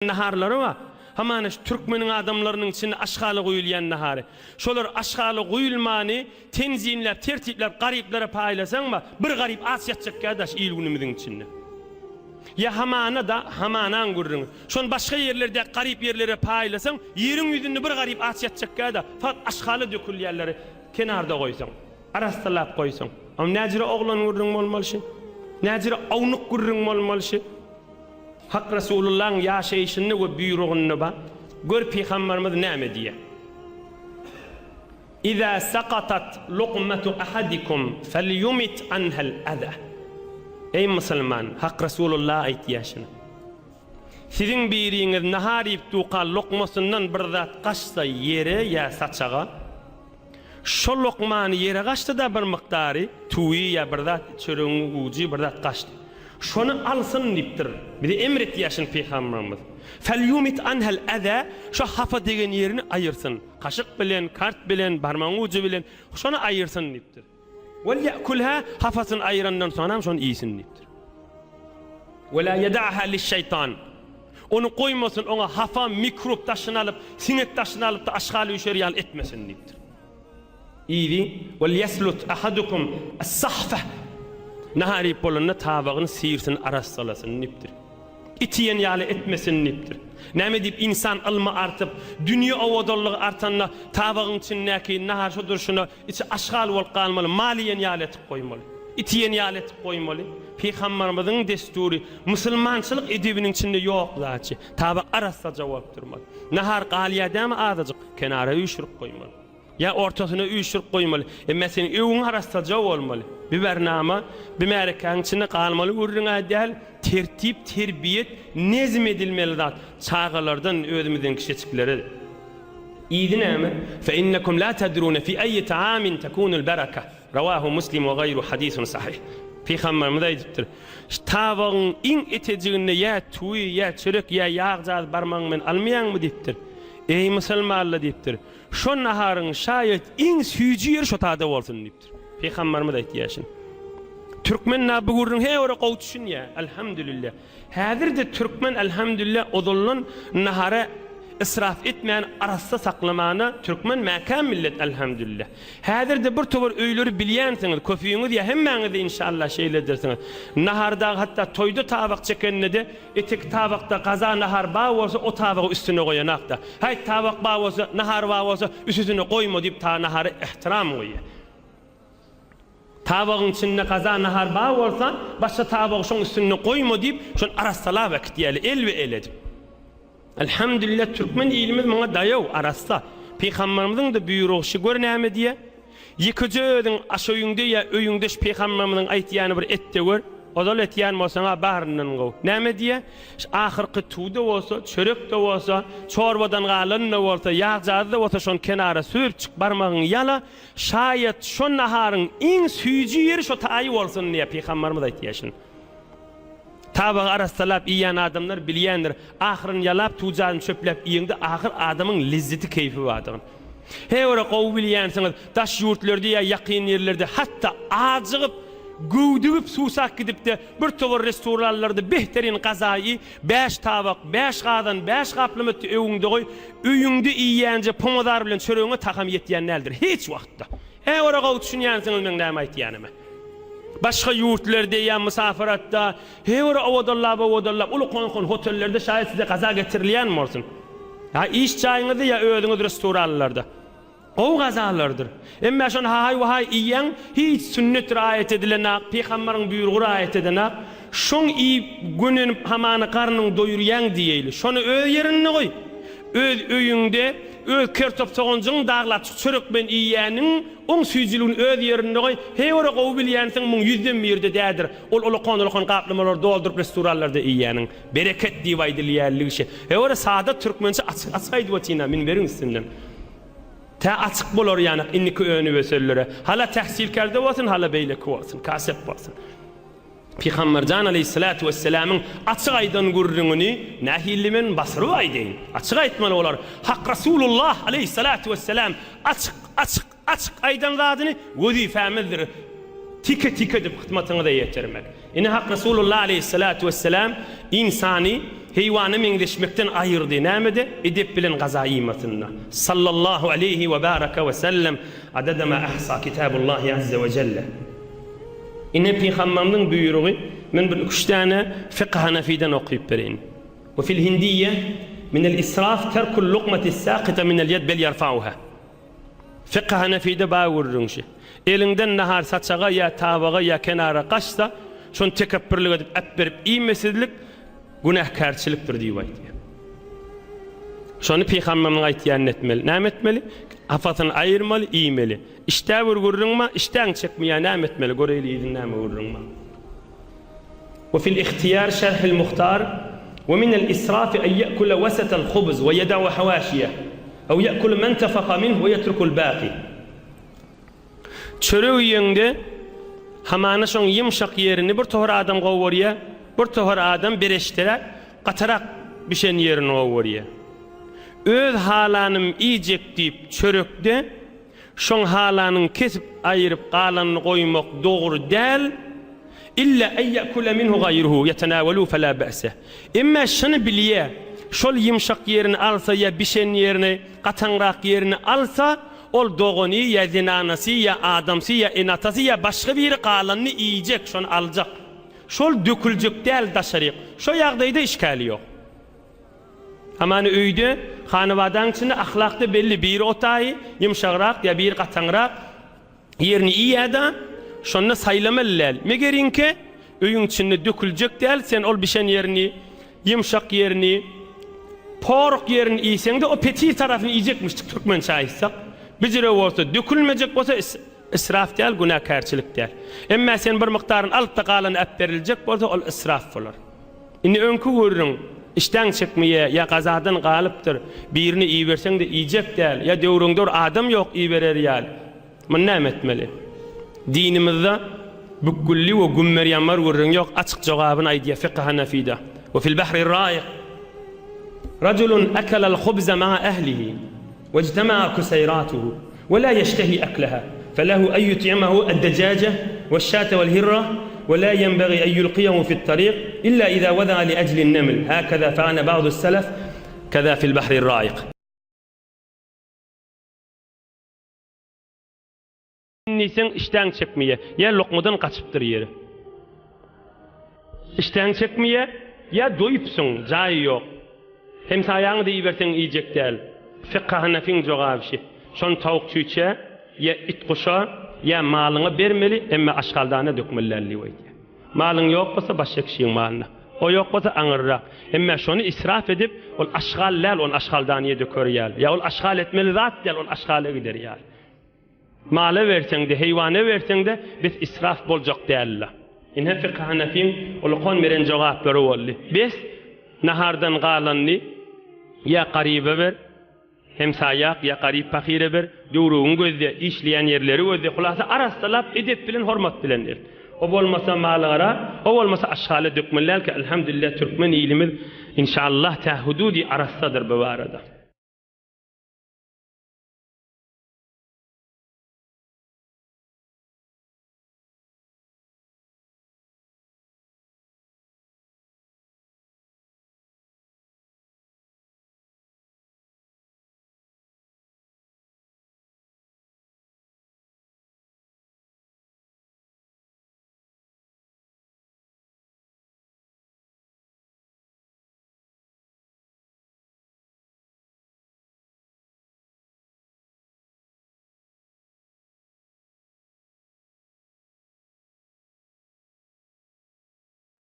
naharları var. Haman Türkmenin adamlarının içinde aşgalı koyulyan naharı. Şolar aşgalı koyulmani tenzimler, tertipler, gariplere paylasan mı? Bir garip as yatacak kardeş il günümüzün içinde. Ya hamana da hamanan gurrun. Şon başka yerlerde garip yerlere paylasan yerin yüzünde bir garip as yatacak kardeş. Fat aşgalı dökül yerleri kenarda koysan. Arastalap koysan. Ama necire oğlan gurrun olmalı şey. Necire avnuk gurrun olmalı şey. Hak Resulullah'ın yaşayışını ve buyruğunu ba gör Peygamberimiz ne diye. İza saqatat luqmatu ahadikum felyumit anhal adha. Ey Müslüman, Hak Resulullah aytiyashını. Sizin biriniz nahar yiyip tuqal luqmasından bir zat qaçsa yere ya saçağa şu luqmanı yere qaçtı da bir miqdarı tuyi ya bir zat çörüğün ucu bir zat qaçtı. Şonu alsın diptir. Bir de emret yaşın Peygamberimiz. Felyumit anhal adha, şu hafa degen yerini ayırsın. Kaşık bilen, kart bilen, parmağın ucu bilen, şonu ayırsın diptir. Vel yakulha, hafasını ayırandan sonra şonu iyisin diptir. Ve la yeda'ha lişşeytan. Onu koymasın, ona hafa mikrop taşını alıp, sinek taşını alıp da aşgalı üşeriyal etmesin diptir. İyi. Vel yeslut ahadukum as-sahfah. Nahari polunna tabağını sıyırsın arassalasın niptir. İtiyen yale etmesin niptir. Näme dip insan alma artıp dünya awadallığı artanla tabağın içindeki nahar şu duruşuna içi aşgal bol qalmalı maliyen yale etip koymalı. İtiyen yale etip koymalı. Peygamberimizin desturi Müslümançılık edebinin içinde yok zaçı. Tabaq arassa cevap durmalı. Nahar qaliyadam azacık kenara uyuşurup koymalı. Ya ortasına uyuşurup koymalı. Mesela evin arasında cevap olmalı. Bir bernama, bir merikanın içinde kalmalı. Urruna değil, tertip, terbiyet, nezm edilmeli zat. Çağalardan özümüzden kişiçikleri. İyidi neymi? فَاِنَّكُمْ لَا تَدْرُونَ فِي اَيِّ تَعَامٍ تَكُونُ الْبَرَكَةِ رَوَاهُ مُسْلِمُ وَغَيْرُ حَدِيثٌ صَحِيحٌ. Peygamberimiz ayıptır. Tavağın in eteceğine ya tuğu, ya çörek, ya yağcağız barmağın almayan mı deyiptir. Ey Müslümanlar deyiptir. Şu naharın şayet in süyücü yer şu tadı olsun deyiptir. Peygamberimiz aytiyasın. Türkmen bu gurrun he ora qawtuşun ya elhamdülillah. Hazır da Türkmen elhamdülillah odolun nahara israf etmeyen arassa saklamana Türkmen mekan millet elhamdülillah. Hazır da bir tobur öyleri bilyansınız, köfüyünüz ya hemmeniz de inşallah şeyle dersiniz. Naharda hatta toyda tabak çekenne de etek tabakta qaza nahar bağ olsa o tabağı üstüne koyanak da. Hay tabak bağ olsa nahar bağ olsa üstüne koyma deyip ta naharı ihtiram koyuyor. Tabağın içinde qaza nahar bağ olsa başka tabağı şun üstüne koyma deyip şun arasala vakit diyeli el ve el edip. Elhamdülillah Türkmen ilimiz bana dayav arassa. Peygamberimizin de buyruğu gör näme diye. Yıkıcıdın aşöyüngde ya öyüngde Peygamberimizin aytýany bir ette gör. Odal etýän bolsaňa barından gow. Näme diye? Ahirki tuğda bolsa, çörek de bolsa, çorbadan galan da bolsa, yağjaz da bolsa şon kenara sürüp çık barmağın yala. Şayet şon naharın iň süýüji ýeri şo taýy bolsun diye Peygamberimiz aytýaşyn. Tabağı arastalap iyan adamlar bilýändir. Ahyryn yalap tuğjany çöplep iýinde ahir adamyň lezzeti keyfi vardyr. He ora gowy bilýänsiňiz, daş ýurtlarda ya ýakyn ýerlerde hatda ajygyp gowdugip suwsak gidip de bir towar restoranlarda behterin gazaýy 5 tabak, 5 gadan, 5 gaplymy öwüňde goý, öýüňde iýänje pomodar bilen çöreğine takam ýetýän nädir? Hiç wagtda. He ora gowy düşünýänsiňiz men näme aýtýanymy? Başka yurtlarda ya misafiratda hevra awadallap ulu kon hotellerde şayet size kaza getirilýän bolsun. Ya iş çayıňyzda ya öýüňiz restoranlarda. O gazalardır. Emme şon hay iýen hiç sünnet riayet edilen, Peýgamberiň buyrugy riayet edilen, şoň iyi günün hamany garnyň doýurýan diýeli. Şonu öý ýerine goý. Öz öýüňde öz kertop soğuncuğun dağlaçık çörek ben iýäniň on süýjülüğün öz ýerine goý. Hewara gowy bilýänsiň muň yüzden ýerde dädir. Ol kon gaplamalar doldurup restoranlarda iýäniň bereket diýip aýdylýanlygy şey. Hewara sada türkmençe açyk aýdyp ötýän min beriň üstünden. Ta açyk bolar ýani inniki öňü wesellere. Hala tahsilkarda bolsun, hala beýleki bolsun, kasep bolsun. Peygambercan aleyhissalatu vesselam'ın açık aydan gurrunu nahillimen basırı aydın. Açık aytmalı olar. Hak Resulullah aleyhissalatu vesselam açık aydan zadını vazifemizdir. Tike tike de hikmetini de yetirmek. Ine hak Resulullah aleyhissalatu vesselam insani heyvanı mendeşmekten ayırdı. Nämede? Edep bilen gaza imatına. Sallallahu aleyhi ve baraka ve sellem adada ma ahsa kitabullah azze ve celle. Ine peygamberimiň buyrugy men bir 3 tane fiqh Hanafiden okuyup berin. Ve fil hindiyye min el-israf terkul luqmati saqita min el-yed bel yerfa'uha. Fiqh Hanafide bawurrunşy. Elinden nahar saçaga ya tabaga ya kenara qaçsa şon tekebbürlük edip berip iýmesizlik günahkarçılıktır diýip aýtdy. Şonu peygamberimiň aýtýany etmeli. Näme etmeli? Afatyny aýyrmaly, iýmeli. İşte vurgurrunma, işten çekmeýän näme etmeli? Göreýliýin näme vurgurrunma. Ve fil ihtiyar şerh el-muhtar ve min el-israf en ya'kula wasat el-khubz ve yad'u hawashiya aw ya'kul man tafaqa minhu ve yetruku el-baqi. Çörek ýeňde hamana şoň ýymşak ýerini bir tohra adam gowurýar, bir tohra adam bereşdirek, gatarak bişen ýerini gowurýar. Öz halanyny iýjek diýip çörekde şoň halanyny kesip aýryp galanyny goýmak dogry däl. İlla en ya'kula minhu gayruhu yetenawalu fela ba'sa. Emma şunu bilýär, şol ýymşak ýerini alsa ya bişen ýerini, gatanrak ýerini alsa, ol dogony ya zinanasy ya adamsy ya enatasy ya başga bir galanyny iýjek, şonu aljak. Şol döküljek däl daşaryk. Şo ýagdaýda işgali ýok. Hamany öýde hanawadaň içinde ahlakda belli bir otaý, ýymşagrak ya bir gatanrak ýerini iýada şonu saýlamalylar. Megerinki öýüň içinde döküljek däl, sen ol bişen ýerini, ýymşak ýerini, poruk ýerini iýseňde o peti tarafyny iýjekmişdik türkmençe aýtsak. Bijire bolsa dökülmejek bolsa israf däl, günahkarçylyk däl. Emma sen bir mikdaryny alyp da galany äpberiljek bolsa ol israf bolar. Indi öňkü görüň işten çekmeýe ya gazadan galypdyr. Birini iýberseň de iýjek däl, ya döwrüňde adam ýok iýberer ýaly. Men näme etmeli? Dinimizde bükgülli ve gümmeryanlar görüň ýok, açyk jogabyny aýdýar fiqh Hanafida. Ve fil bahri ra'iq rajulun akala al-khubza ma'a ahlihi واجتمع كسيراته ولا يشتهي أكلها فله أن يطعمه الدجاجة والشاة والهرة ولا ينبغي أن يلقيه في الطريق إلا إذا وضع لأجل النمل هكذا فعل بعض السلف كذا في البحر الرائق. Sen işten çekmeye ya lokmadan kaçıptır yeri. İşten çekmeye ya doyupsun, caýy ýok. Hem saýaňy da iýberseň iýjek däl. Fiqh Hanafiň jogabşy. Şon tawuk çüçe ya it guşa ya malyňy bermeli, emma aşgaldana dökmellerli diýdi. Malyň ýok bolsa başga kişiň malyna. O ýok bolsa aňyrrak. Emma şonu israf edip ol aşgallal on aşgaldanyňy dökerýär. Ya ol aşgal etmeli zat däl on aşgala giderýär. Maly berseň de, heýwany berseň de biz israf boljak däl. Ine fiqh Hanafiň ol kon meren jogap berýärli. Biz nahardan galanny ya qaribe ber, hem sayak ya qarib pakire ber, döwrüň gözde işleýän ýerleri gözde hulasa arastalap edep bilen hormat bilen der. O bolmasa malyňa, o bolmasa aşgaly dökmeler ki elhamdülillah türkmen ilimiz inşallah ta hududi arastadır bu arada.